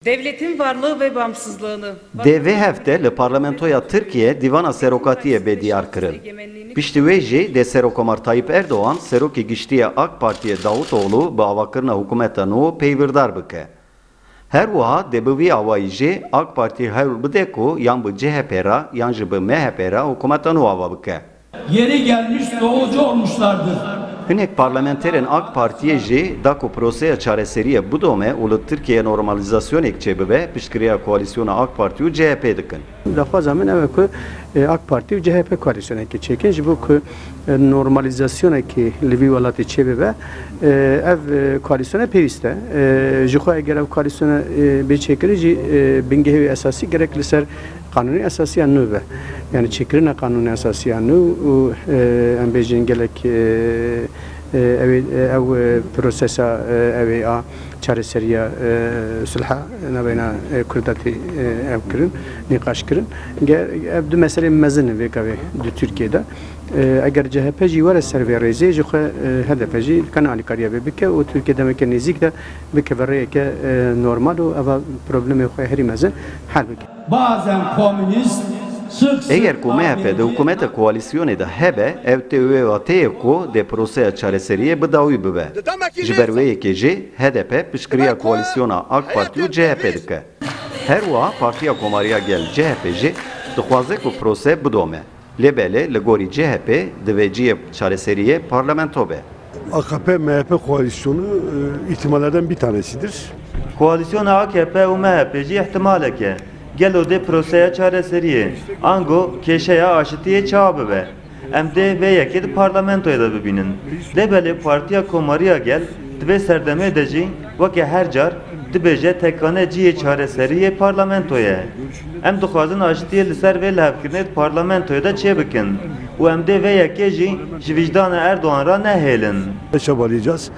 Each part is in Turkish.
Devletin varlığı ve bağımsızlığını DV hefte li parlamentoya Türkiye divana serokatiye bediyar kirin. Piştî wê jî de Serokomar Tayyip Erdoğan serokê giştiye AK Partiye Davutoğlu bi avakirina hikûmeta nû peyvirdar bike. Her wiha de bi vî awayî jî AK Parti hewl bide ku yan bi CHP ra yan jî bi MHP ra hikûmeta nû ava bike. Yeri gelmiş doğucu olmuşlardır. Hinek parlamenterin AK Partiye jî dako proseya çareseriye budome ulu Türkiye normalizasyon ekçebi ve pişkiriya koalisyona AK Parti u CHP dikin. Dafa zaman evet ku AK Parti u CHP koalisyona ki çekin bu ku normalizasyona ki Livi velatı çebi ve ev koalisyona peviste. Jixo eğer ev koalisyona bir çekirici bingevi esası gerekli ser kanuni esası nüve. Yani çekirine kanuni esası nü em bejin gelek ev prosesa ev a çareseriya sulha nabeyna kurdati ev kirin nikaş kirin ev du mesele mezin ve kavi du Türkiye'de eğer CHP civarı serverezi jixo hedefi kanali kariye bike o Türkiye'de mekanizik de bike veriye ke normal o ava problemi xo mezin hal bike. Bazen komünist Eğer ku MHP de hükümete koalisyonu da hebe evte üyevateye ku de proseya çareseriye bıdavi bibe. Jiberveye ke jî HDP pişkiriya koalisyona AK Parti u CHP dike. Her wiha Partiya Komariya gel CHP jî dixwaze ku prose bidome. Lebele li gorî CHP diveciye çareseriye parlamento be. AKP-MHP koalisyonu ihtimallerden bir tanesidir. Koalisyona AKP ve MHP jî ihtimaleke. Gelo de proseye çareseriye. Ango keşeya aşitiye çabı be. Em de ve yekedi parlamentoya da bibinin. Lebele Partiya Komariya gel dve serdeme edeci vake her car dibêje tekane ciye çareseriye parlamentoya. Em dixwazin aşitiye li ser vê lihevkirinê parlamentoya da çêbikin. û em dê vê yekê jî ji vicdana Erdoğan ra nehêlin. Çabalayacağız.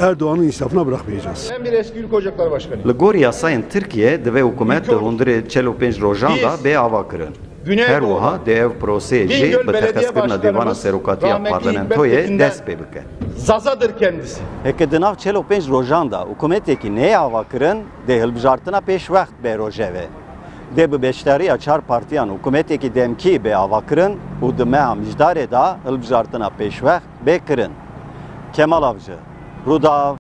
Erdoğan'ın insafına bırakmayacağız. Ben bir eski Ülke Ocakları Başkanı. Li gorî yasayên Tirkiye divê hikûmet di hundirê 45 rojan da bê ava kirin. Her wiha de ev proseyê jî bi texezkirina dîvana serokatiya parlamentoyê dest pê bike. Zazadır kendisi. Heke di nav 45 rojan da hikûmetekî neyê ava kirin de hilbijartina pêşwext bê rojevê. De bi beşdariya çar partiyan hikûmetekî demkî bê ava kirin û di meha mijdarê da hilbijartina pêşwext bê kirin. Kemal Avcı, Rudav